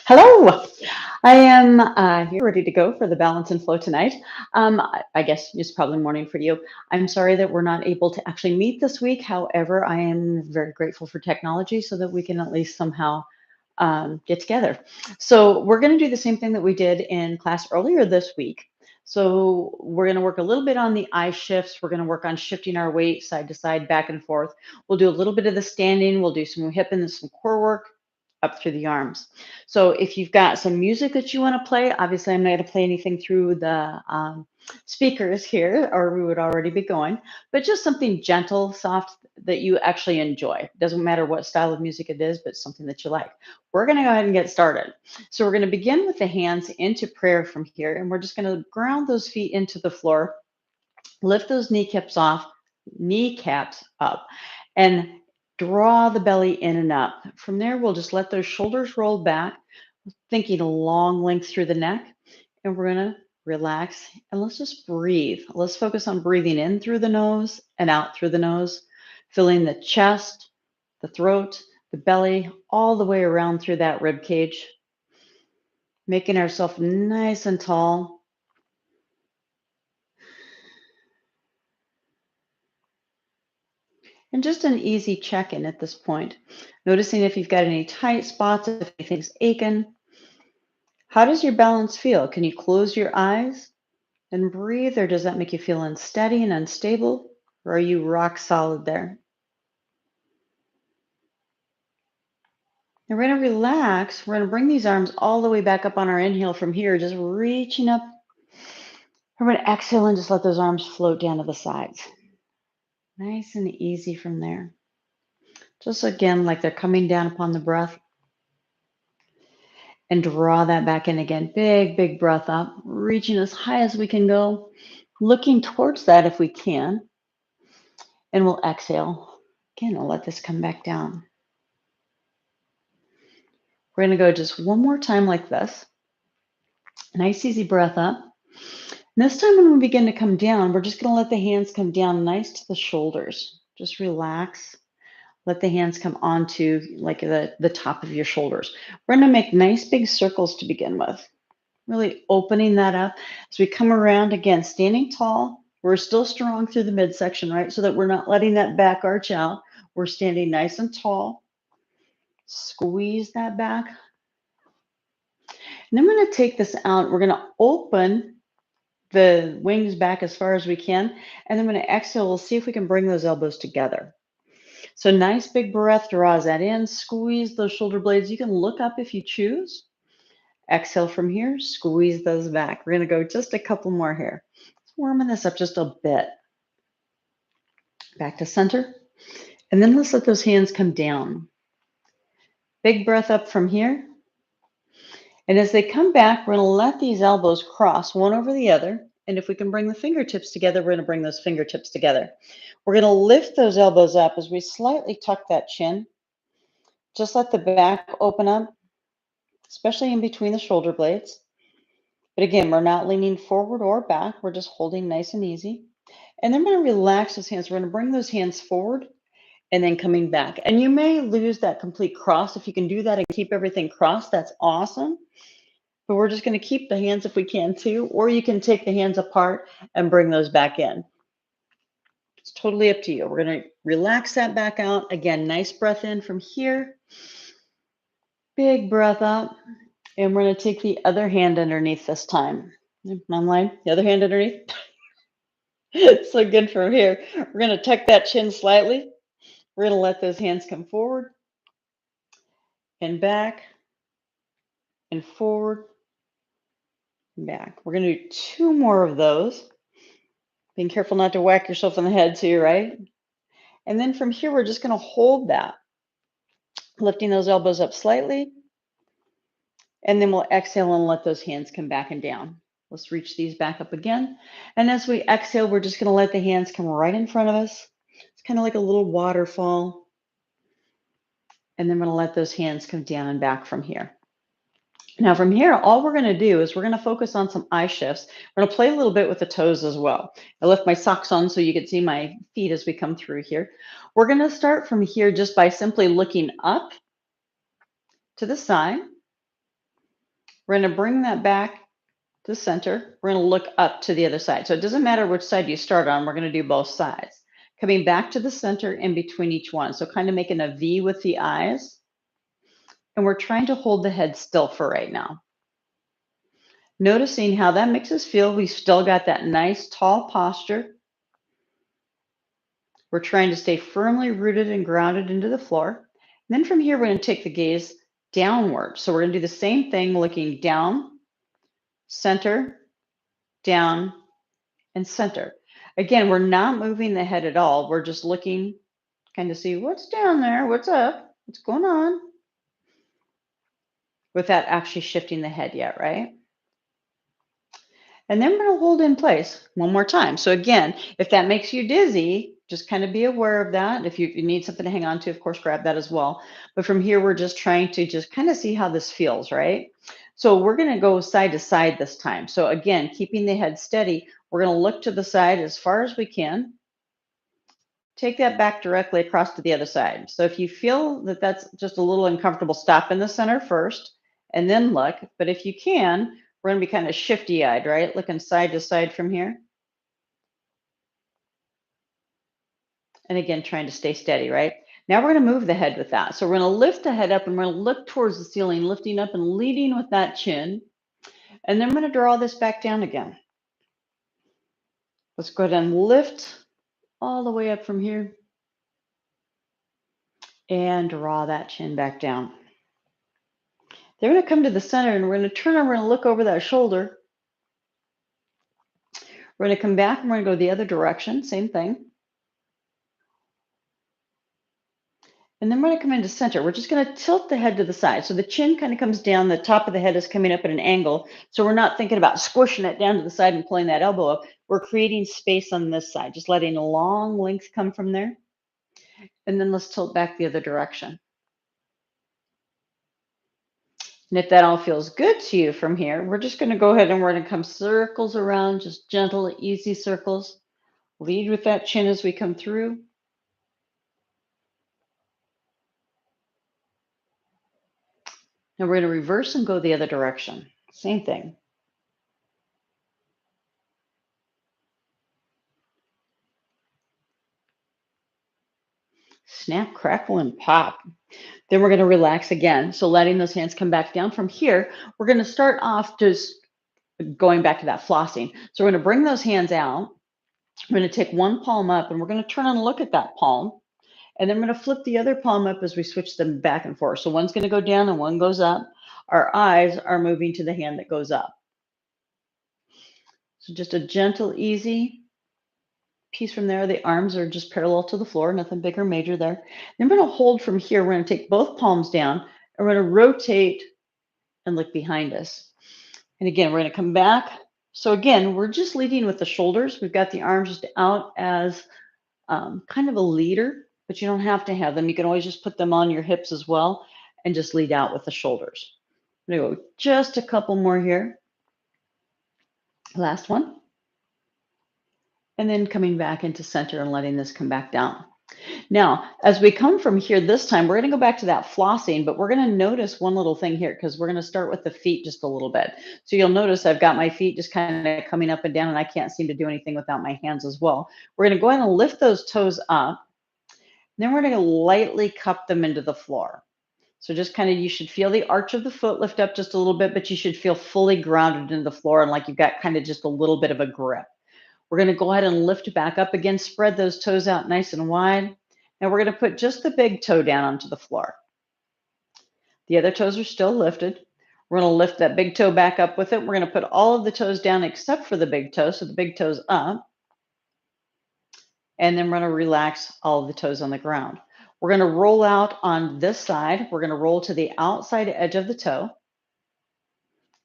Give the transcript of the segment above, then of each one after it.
Hello. I am here ready to go for the balance and flow tonight. I guess it's probably morning for you. I'm sorry that we're not able to actually meet this week. However, I am very grateful for technology so that we can at least somehow get together. So we're going to do the same thing that we did in class earlier this week. So we're going to work a little bit on the eye shifts. We're going to work on shifting our weight side to side, back and forth. We'll do a little bit of the standing. We'll do some hip and some core work up through the arms. So if you've got some music that you want to play, obviously I'm not going to play anything through the speakers here, or we would already be going, but just something gentle, soft that you actually enjoy. Doesn't matter what style of music it is, but something that you like. We're going to go ahead and get started. So we're going to begin with the hands into prayer from here, and we're just going to ground those feet into the floor, lift those kneecaps up, and draw the belly in and up. From there, we'll just let those shoulders roll back, thinking a long length through the neck, and we're going to relax and let's just breathe. Let's focus on breathing in through the nose and out through the nose, filling the chest, the throat, the belly, all the way around through that rib cage, making ourselves nice and tall. And just an easy check-in at this point, noticing if you've got any tight spots, if anything's aching. How does your balance feel? Can you close your eyes and breathe, or does that make you feel unsteady and unstable? Or are you rock solid there? And we're going to relax. We're going to bring these arms all the way back up on our inhale from here, just reaching up. We're going to exhale and just let those arms float down to the sides. Nice and easy from there. Just again, like they're coming down upon the breath. And draw that back in again. Big, big breath up, reaching as high as we can go, looking towards that if we can. And we'll exhale. Again, we'll let this come back down. We're going to go just one more time like this. Nice, easy breath up. And this time when we begin to come down, we're just going to let the hands come down nice to the shoulders. Just relax. Let the hands come onto like the top of your shoulders. We're going to make nice big circles to begin with. Really opening that up as we come around again, standing tall. We're still strong through the midsection, right? So that we're not letting that back arch out. We're standing nice and tall. Squeeze that back. And then we're going to take this out. We're going to open the wings back as far as we can. And then when I exhale, we'll see if we can bring those elbows together. So nice big breath draws that in. Squeeze those shoulder blades. You can look up if you choose. Exhale from here, squeeze those back. We're going to go just a couple more here. Let's warming this up just a bit. Back to center. And then let's let those hands come down. Big breath up from here. And as they come back, we're going to let these elbows cross one over the other. And if we can bring the fingertips together, we're going to bring those fingertips together. We're going to lift those elbows up as we slightly tuck that chin. Just let the back open up, especially in between the shoulder blades. But again, we're not leaning forward or back. We're just holding nice and easy. And then we're going to relax those hands. We're going to bring those hands forward and then coming back. And you may lose that complete cross. If you can do that and keep everything crossed, that's awesome. But we're just going to keep the hands if we can too, or you can take the hands apart and bring those back in. It's totally up to you. We're going to relax that back out. Again, nice breath in from here. Big breath up. And we're going to take the other hand underneath this time. Online, the other hand underneath. It's so good from here. We're going to tuck that chin slightly. We're going to let those hands come forward and back and forward and back. We're going to do two more of those. Being careful not to whack yourself in the head too, right? And then from here, we're just going to hold that, lifting those elbows up slightly. And then we'll exhale and let those hands come back and down. Let's reach these back up again. And as we exhale, we're just going to let the hands come right in front of us. It's kind of like a little waterfall. And then we're going to let those hands come down and back from here. Now from here, all we're going to do is we're going to focus on some eye shifts. We're going to play a little bit with the toes as well. I left my socks on so you can see my feet as we come through here. We're going to start from here just by simply looking up to the side. We're going to bring that back to the center. We're going to look up to the other side. So it doesn't matter which side you start on. We're going to do both sides. Coming back to the center in between each one. So kind of making a V with the eyes. And we're trying to hold the head still for right now. Noticing how that makes us feel. We've still got that nice tall posture. We're trying to stay firmly rooted and grounded into the floor. And then from here, we're going to take the gaze downward. So we're going to do the same thing, looking down, center, down, and center. Again, we're not moving the head at all. We're just looking, kind of see what's down there, what's up, what's going on, without actually shifting the head yet, right? And then we're going to hold in place one more time. So again, if that makes you dizzy, just kind of be aware of that. If you need something to hang on to, of course, grab that as well. But from here, we're just trying to just kind of see how this feels, right? So we're going to go side to side this time. So again, keeping the head steady, we're going to look to the side as far as we can. Take that back directly across to the other side. So if you feel that that's just a little uncomfortable, stop in the center first and then look. But if you can, we're going to be kind of shifty-eyed, right? Looking side to side from here. And again, trying to stay steady, right? Now we're going to move the head with that. So we're going to lift the head up and we're going to look towards the ceiling, lifting up and leading with that chin. And then I'm going to draw this back down again. Let's go ahead and lift all the way up from here and draw that chin back down. They're going to come to the center and we're going to turn and we're going to look over that shoulder. We're going to come back and we're going to go the other direction, same thing. And then we're going to come into center. We're just going to tilt the head to the side. So the chin kind of comes down, the top of the head is coming up at an angle. So we're not thinking about squishing it down to the side and pulling that elbow up. We're creating space on this side, just letting a long length come from there. And then let's tilt back the other direction. And if that all feels good to you from here, we're just going to go ahead and we're going to come circles around, just gentle, easy circles. Lead with that chin as we come through. Now we're going to reverse and go the other direction. Same thing. Snap, crackle, and pop. Then we're going to relax again. So letting those hands come back down from here, we're going to start off just going back to that flossing. So we're going to bring those hands out. We're going to take one palm up and we're going to turn and look at that palm. And then we're going to flip the other palm up as we switch them back and forth. So one's going to go down and one goes up. Our eyes are moving to the hand that goes up. So just a gentle, easy piece from there. The arms are just parallel to the floor, nothing big or major there. Then we're going to hold from here. We're going to take both palms down and we're going to rotate and look behind us. And again, we're going to come back. So again, we're just leading with the shoulders. We've got the arms just out as kind of a leader, but you don't have to have them. You can always just put them on your hips as well and just lead out with the shoulders. I'm going to go just a couple more here. Last one. And then coming back into center and letting this come back down. Now, as we come from here this time, we're going to go back to that flossing, but we're going to notice one little thing here because we're going to start with the feet just a little bit. So you'll notice I've got my feet just kind of coming up and down, and I can't seem to do anything without my hands as well. We're going to go ahead and lift those toes up. Then we're going to lightly cup them into the floor. So just kind of, you should feel the arch of the foot lift up just a little bit, but you should feel fully grounded into the floor and like you've got kind of just a little bit of a grip. We're going to go ahead and lift back up again, spread those toes out nice and wide. Now we're going to put just the big toe down onto the floor. The other toes are still lifted. We're going to lift that big toe back up with it. We're going to put all of the toes down except for the big toe. So the big toe's up. And then we're going to relax all of the toes on the ground. We're going to roll out on this side. We're going to roll to the outside edge of the toe,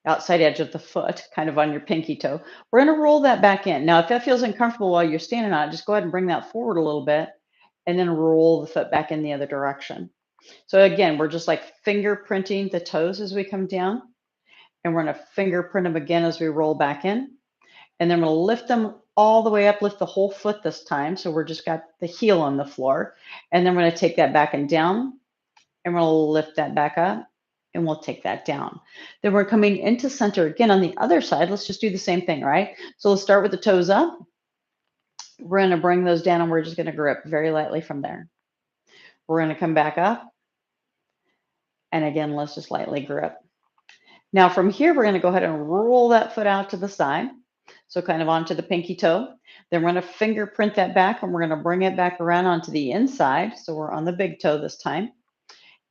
outside edge of the foot, kind of on your pinky toe. We're going to roll that back in. Now, if that feels uncomfortable while you're standing on it, just go ahead and bring that forward a little bit and then roll the foot back in the other direction. So again, we're just like fingerprinting the toes as we come down, and we're going to fingerprint them again as we roll back in. And then we're going to lift them all the way up, lift the whole foot this time. So we're just got the heel on the floor. And then we're going to take that back and down, and we're going to lift that back up and we'll take that down. Then we're coming into center again on the other side. Let's just do the same thing, right? So let's start with the toes up. We're going to bring those down and we're just going to grip very lightly from there. We're going to come back up. And again, let's just lightly grip. Now from here, we're going to go ahead and roll that foot out to the side. So kind of onto the pinky toe. Then we're going to fingerprint that back and we're going to bring it back around onto the inside. So we're on the big toe this time.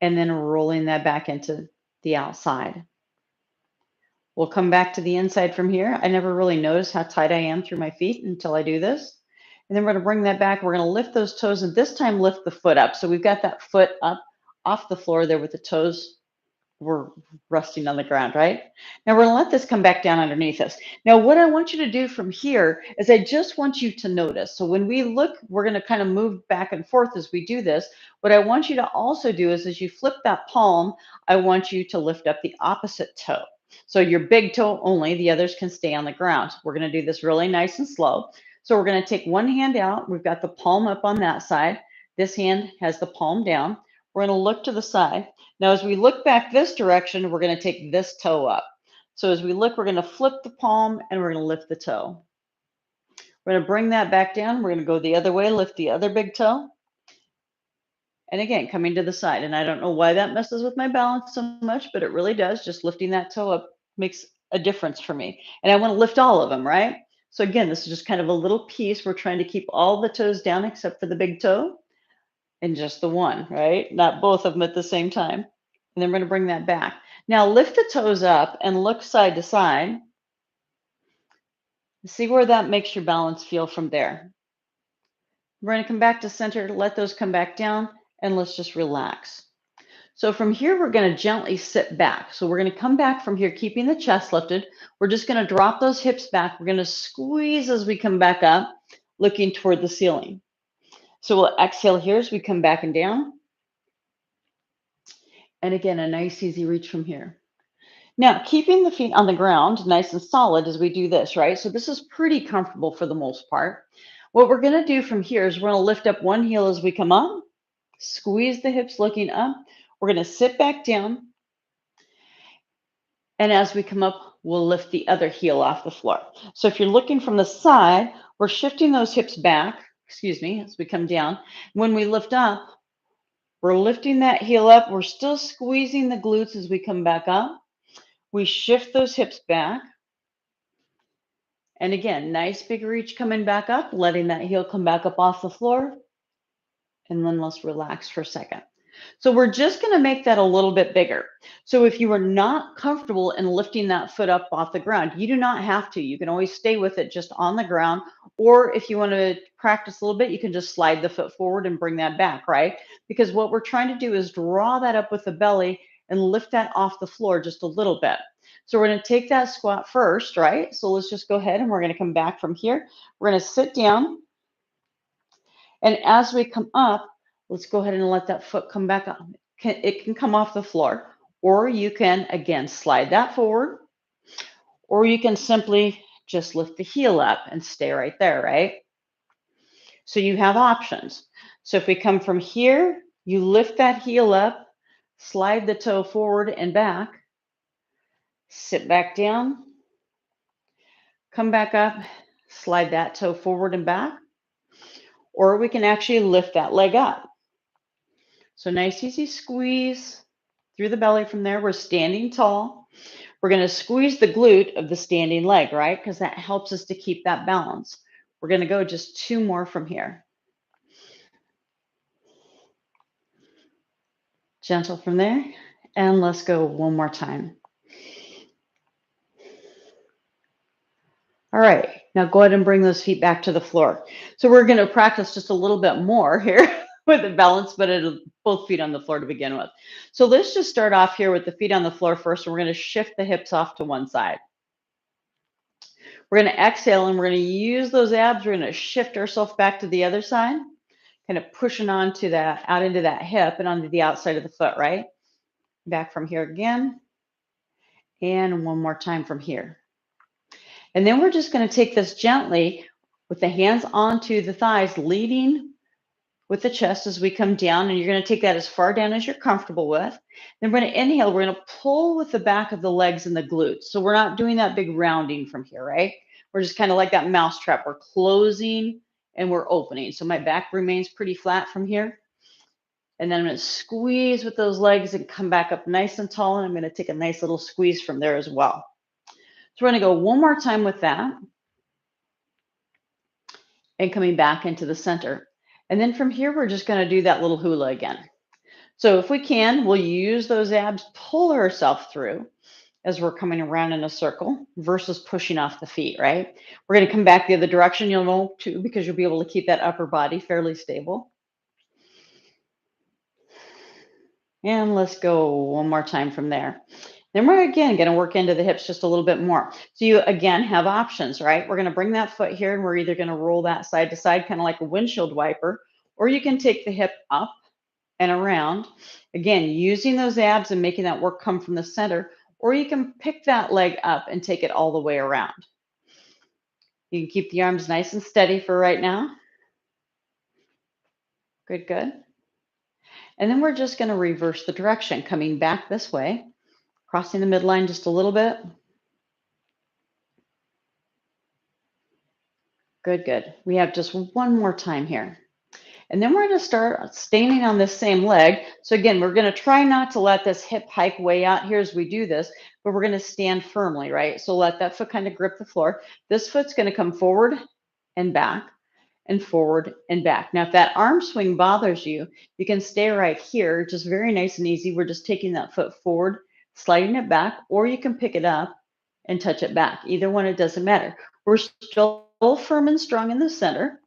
And then rolling that back into the outside. We'll come back to the inside from here. I never really notice how tight I am through my feet until I do this. And then we're going to bring that back. We're going to lift those toes and this time lift the foot up. So we've got that foot up off the floor there with the toes we're resting on the ground, right? Now we're going to let this come back down underneath us. Now what I want you to do from here is I just want you to notice. So when we look, we're going to kind of move back and forth as we do this. What I want you to also do is as you flip that palm, I want you to lift up the opposite toe. So your big toe only, the others can stay on the ground. We're going to do this really nice and slow. So we're going to take one hand out. We've got the palm up on that side. This hand has the palm down. We're going to look to the side. Now, as we look back this direction, we're going to take this toe up. So as we look, we're going to flip the palm and we're going to lift the toe. We're going to bring that back down. We're going to go the other way, lift the other big toe. And again, coming to the side. And I don't know why that messes with my balance so much, but it really does. Just lifting that toe up makes a difference for me. And I want to lift all of them, right? So again, this is just kind of a little piece. We're trying to keep all the toes down except for the big toe. And just the one, right? Not both of them at the same time. And then we're going to bring that back. Now lift the toes up and look side to side. See where that makes your balance feel from there. We're going to come back to center, let those come back down, and let's just relax. So from here, we're going to gently sit back. So we're going to come back from here, keeping the chest lifted. We're just going to drop those hips back. We're going to squeeze as we come back up, looking toward the ceiling. So we'll exhale here as we come back and down. And again, a nice easy reach from here. Now, keeping the feet on the ground nice and solid as we do this, right? So this is pretty comfortable for the most part. What we're going to do from here is we're going to lift up one heel as we come up, squeeze the hips looking up. We're going to sit back down. And as we come up, we'll lift the other heel off the floor. So if you're looking from the side, we're shifting those hips back, as we come down. When we lift up, we're lifting that heel up. We're still squeezing the glutes as we come back up. We shift those hips back. And again, nice big reach coming back up, letting that heel come back up off the floor. And then let's relax for a second. So we're just going to make that a little bit bigger. So if you are not comfortable in lifting that foot up off the ground, you do not have to. You can always stay with it just on the ground. Or if you want to practice a little bit, you can just slide the foot forward and bring that back, right? Because what we're trying to do is draw that up with the belly and lift that off the floor just a little bit. So we're going to take that squat first, right? So let's just go ahead and we're going to come back from here. We're going to sit down. And as we come up, let's go ahead and let that foot come back up. It can come off the floor, or you can, again, slide that forward, or you can simply just lift the heel up and stay right there, right? So you have options. So if we come from here, you lift that heel up, slide the toe forward and back, sit back down, come back up, slide that toe forward and back, or we can actually lift that leg up. So nice, easy squeeze through the belly from there. We're standing tall. We're going to squeeze the glute of the standing leg, right? Because that helps us to keep that balance. We're going to go just 2 more from here. Gentle from there. And let's go 1 more time. All right. Now go ahead and bring those feet back to the floor. So we're going to practice just a little bit more here with the balance, but it'll both feet on the floor to begin with. So let's just start off here with the feet on the floor first. And we're going to shift the hips off to one side. We're going to exhale and we're going to use those abs. We're going to shift ourselves back to the other side, kind of pushing onto that, out into that hip and onto the outside of the foot, right? Back from here again. And 1 more time from here. And then we're just going to take this gently with the hands onto the thighs, leading with the chest as we come down, and you're going to take that as far down as you're comfortable with. Then we're going to inhale. We're going to pull with the back of the legs and the glutes. So we're not doing that big rounding from here, right? We're just kind of like that mouse trap. We're closing and we're opening. So my back remains pretty flat from here. And then I'm going to squeeze with those legs and come back up nice and tall. And I'm going to take a nice little squeeze from there as well. So we're going to go one more time with that. And coming back into the center. And then from here, we're just going to do that little hula again. So if we can, we'll use those abs, pull ourselves through as we're coming around in a circle versus pushing off the feet, right? We're going to come back the other direction, you'll know too, because you'll be able to keep that upper body fairly stable. And let's go one more time from there. Then we're again going to work into the hips just a little bit more. So you again have options, right? We're going to bring that foot here and we're either going to roll that side to side, kind of like a windshield wiper, or you can take the hip up and around. Again, using those abs and making that work come from the center, or you can pick that leg up and take it all the way around. You can keep the arms nice and steady for right now. Good, good. And then we're just going to reverse the direction, coming back this way, crossing the midline just a little bit. Good, good. We have just one more time here. And then we're going to start standing on this same leg. So again, we're going to try not to let this hip hike way out here as we do this, but we're going to stand firmly, right? So let that foot kind of grip the floor. This foot's going to come forward and back and forward and back. Now, if that arm swing bothers you, you can stay right here, just very nice and easy. We're just taking that foot forward, sliding it back, or you can pick it up and touch it back. Either one, it doesn't matter. We're still firm and strong in the center.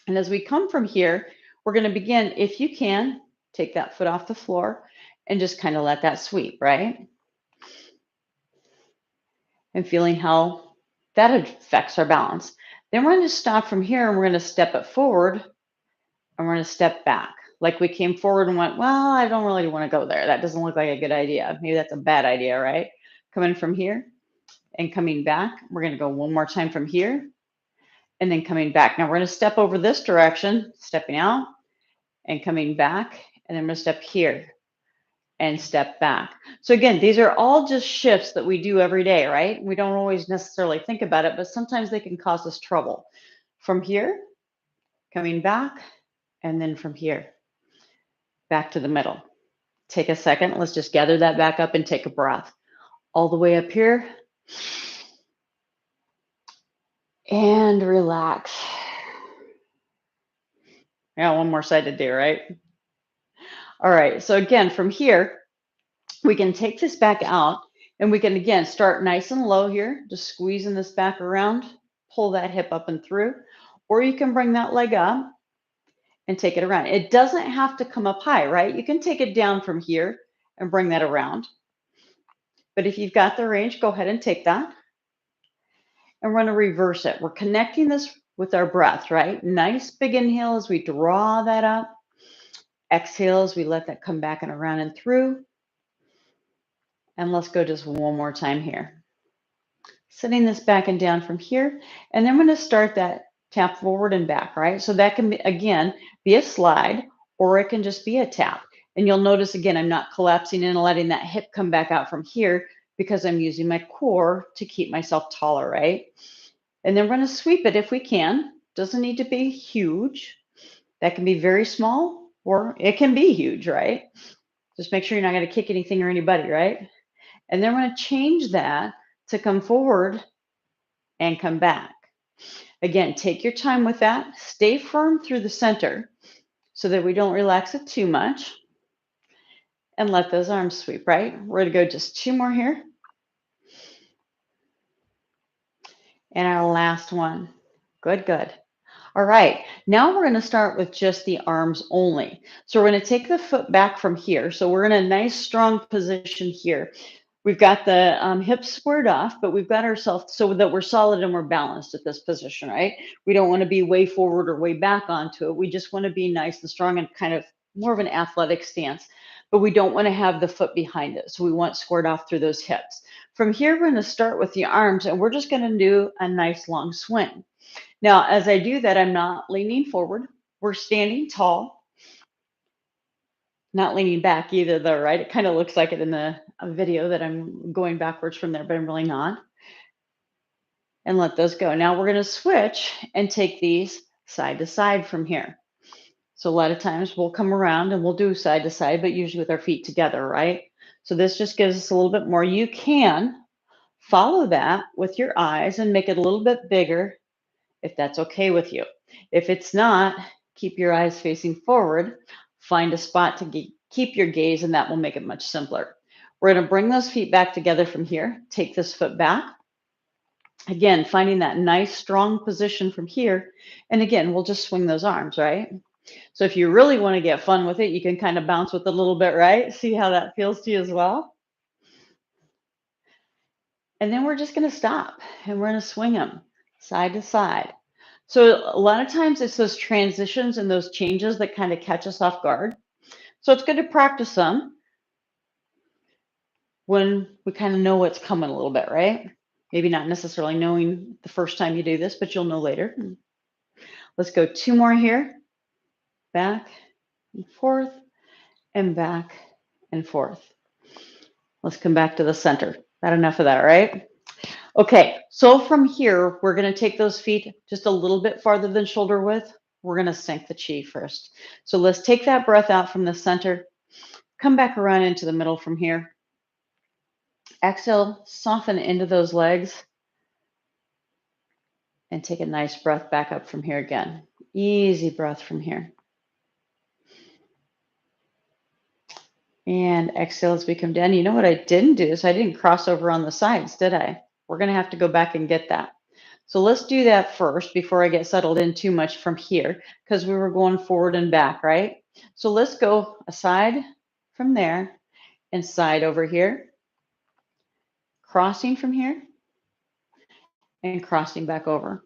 And as we come from here, we're going to begin, if you can, take that foot off the floor and just kind of let that sweep, right? And feeling how that affects our balance. Then we're going to stop from here and we're going to step it forward and we're going to step back. Like we came forward and went, well, I don't really want to go there. That doesn't look like a good idea. Maybe that's a bad idea, right? Coming from here and coming back. We're going to go one more time from here and then coming back. Now we're going to step over this direction, stepping out and coming back. And then we're going to step here and step back. So again, these are all just shifts that we do every day, right? We don't always necessarily think about it, but sometimes they can cause us trouble. From here, coming back, and then from here, back to the middle. Take a second. Let's just gather that back up and take a breath. All the way up here. And relax. Yeah, one more side to do, right? All right, so again, from here, we can take this back out and we can, again, start nice and low here, just squeezing this back around, pull that hip up and through, or you can bring that leg up and take it around. It doesn't have to come up high, right? You can take it down from here and bring that around. But if you've got the range, go ahead and take that. And we're going to reverse it. We're connecting this with our breath, right? Nice big inhale as we draw that up. Exhale as we let that come back and around and through. And let's go just one more time here. Sitting this back and down from here. And then we're going to start that tap forward and back, right? So that can be, again, be a slide or it can just be a tap. And you'll notice, again, I'm not collapsing and letting that hip come back out from here because I'm using my core to keep myself taller, right? And then we're going to sweep it if we can. Doesn't need to be huge. That can be very small or it can be huge, right? Just make sure you're not going to kick anything or anybody, right? And then we're going to change that to come forward and come back. Again, take your time with that. Stay firm through the center so that we don't relax it too much. And let those arms sweep, right? We're going to go just two more here. And our last one. Good, good. All right, now we're going to start with just the arms only. So we're going to take the foot back from here. So we're in a nice strong position here. We've got the hips squared off, but we've got ourselves so that we're solid and we're balanced at this position, right? We don't want to be way forward or way back onto it. We just want to be nice and strong and kind of more of an athletic stance, but we don't want to have the foot behind it. So we want squared off through those hips. From here, we're going to start with the arms and we're just going to do a nice long swing. Now, as I do that, I'm not leaning forward We're standing tall, not leaning back either though, right? It kind of looks like it in the video that I'm going backwards from there, but I'm really not. And let those go. Now we're going to switch and take these side to side from here. So a lot of times we'll come around and we'll do side to side, but usually with our feet together, right? So this just gives us a little bit more. You can follow that with your eyes and make it a little bit bigger if that's okay with you. If it's not, keep your eyes facing forward. Find a spot to keep your gaze, and that will make it much simpler. We're going to bring those feet back together from here. Take this foot back. Again, finding that nice, strong position from here. And again, we'll just swing those arms, right? So if you really want to get fun with it, you can kind of bounce with it a little bit, right? See how that feels to you as well? And then we're just going to stop and we're going to swing them side to side. So a lot of times it's those transitions and those changes that kind of catch us off guard. So it's good to practice them when we kind of know what's coming a little bit, right? Maybe not necessarily knowing the first time you do this, but you'll know later. Let's go 2 more here. Back and forth and back and forth. Let's come back to the center. Not enough of that, right? Okay, so from here, we're going to take those feet just a little bit farther than shoulder width. We're going to sink the chi first. So let's take that breath out from the center. Come back around into the middle from here. Exhale, soften into those legs. And take a nice breath back up from here again. Easy breath from here. And exhale as we come down. You know what I didn't do is I didn't cross over on the sides, did I? We're going to have to go back and get that. So let's do that first before I get settled in too much from here, because we were going forward and back, right? So let's go aside from there and side over here, crossing from here and crossing back over.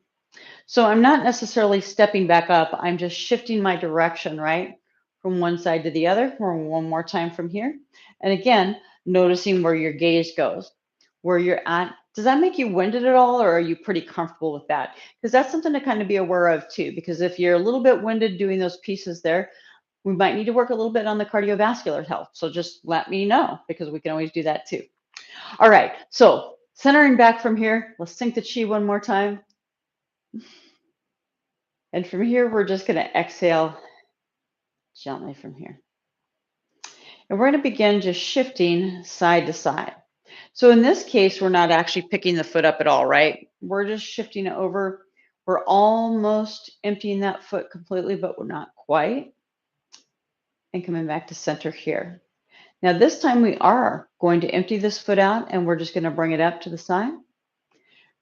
So I'm not necessarily stepping back up. I'm just shifting my direction, right? From one side to the other, or one more time from here. And again, noticing where your gaze goes, where you're at. Does that make you winded at all, or are you pretty comfortable with that? Because that's something to kind of be aware of too, because if you're a little bit winded doing those pieces there, we might need to work a little bit on the cardiovascular health. So just let me know, because we can always do that too. All right, so centering back from here, let's sink the chi one more time. And from here, we're just going to exhale gently from here. And we're going to begin just shifting side to side. So in this case, we're not actually picking the foot up at all, right? We're just shifting it over. We're almost emptying that foot completely, but we're not quite. And coming back to center here. Now this time we are going to empty this foot out, and we're just going to bring it up to the side.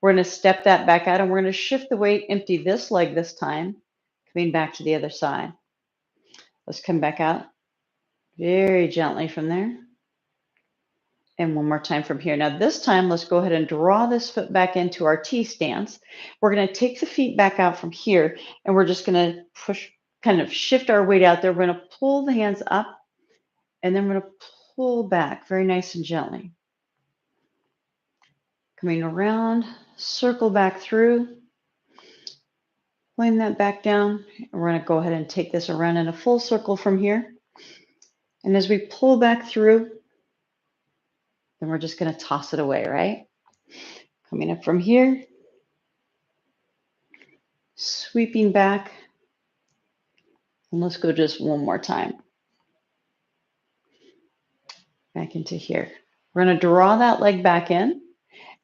We're going to step that back out, and we're going to shift the weight, empty this leg this time, coming back to the other side. Let's come back out very gently from there. And one more time from here. Now this time, let's go ahead and draw this foot back into our T stance. We're going to take the feet back out from here, and we're just going to push, kind of shift our weight out there. We're going to pull the hands up, and then we're going to pull back very nice and gently. Coming around, circle back through, pulling that back down. And we're going to go ahead and take this around in a full circle from here. And as we pull back through, then we're just going to toss it away, right? Coming up from here, sweeping back. And let's go just one more time. Back into here. We're going to draw that leg back in,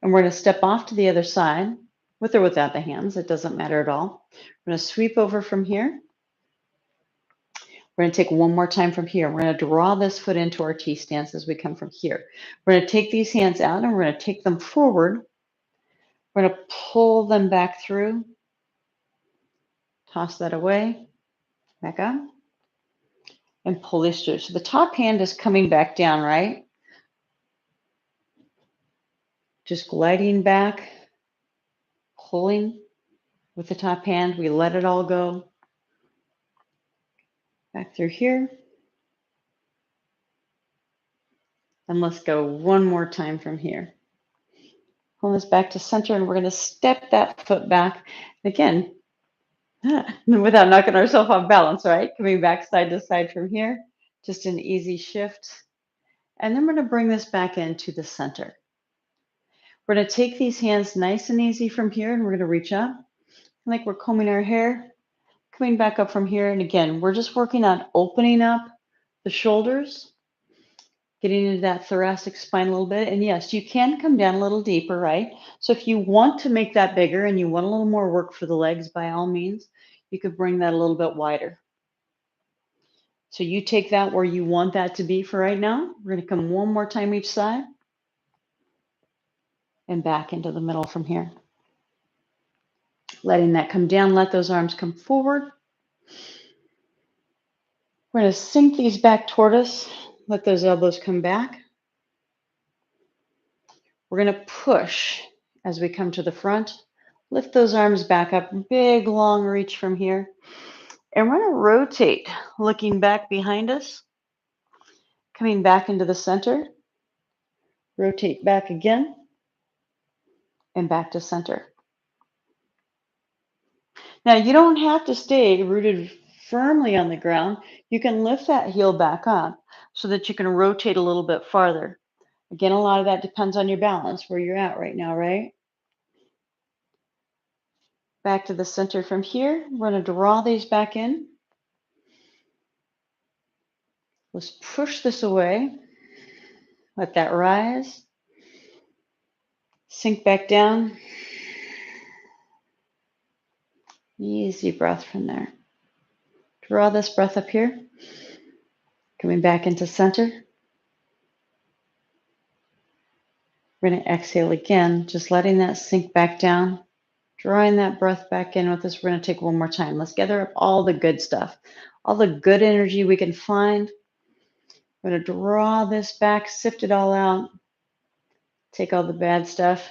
and we're going to step off to the other side, with or without the hands. It doesn't matter at all. We're going to sweep over from here. We're going to take one more time from here. We're going to draw this foot into our T stance as we come from here. We're going to take these hands out, and we're going to take them forward. We're going to pull them back through. Toss that away. Back up. And pull this through. So the top hand is coming back down, right? Just gliding back, pulling with the top hand. We let it all go. Back through here. And let's go one more time from here. Pull this back to center, and we're going to step that foot back. And again, without knocking ourselves off balance, right? Coming back side to side from here, just an easy shift. And then we're going to bring this back into the center. We're going to take these hands nice and easy from here, and we're going to reach up like we're combing our hair, coming back up from here. And again, we're just working on opening up the shoulders, getting into that thoracic spine a little bit. And yes, you can come down a little deeper, right? So if you want to make that bigger and you want a little more work for the legs, by all means, you could bring that a little bit wider. So you take that where you want that to be for right now. We're going to come one more time each side and back into the middle from here. Letting that come down, let those arms come forward. We're going to sink these back toward us. Let those elbows come back. We're going to push as we come to the front. Lift those arms back up. Big, long reach from here. And we're going to rotate, looking back behind us. Coming back into the center. Rotate back again. And back to center. Now, you don't have to stay rooted firmly on the ground. You can lift that heel back up so that you can rotate a little bit farther. Again, a lot of that depends on your balance, where you're at right now, right? Back to the center from here. We're going to draw these back in. Let's push this away. Let that rise. Sink back down. Easy breath from there. Draw this breath up here. Coming back into center. We're going to exhale again, just letting that sink back down. Drawing that breath back in with us. We're going to take one more time. Let's gather up all the good stuff, all the good energy we can find. We're going to draw this back, sift it all out. Take all the bad stuff,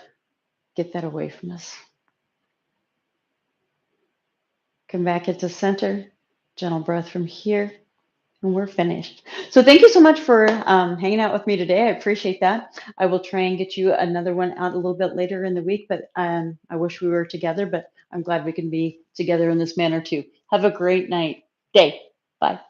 get that away from us. Come back into center, gentle breath from here, and we're finished. So thank you so much for hanging out with me today. I appreciate that. I will try and get you another one out a little bit later in the week, but I wish we were together, but I'm glad we can be together in this manner too. Have a great day. Bye.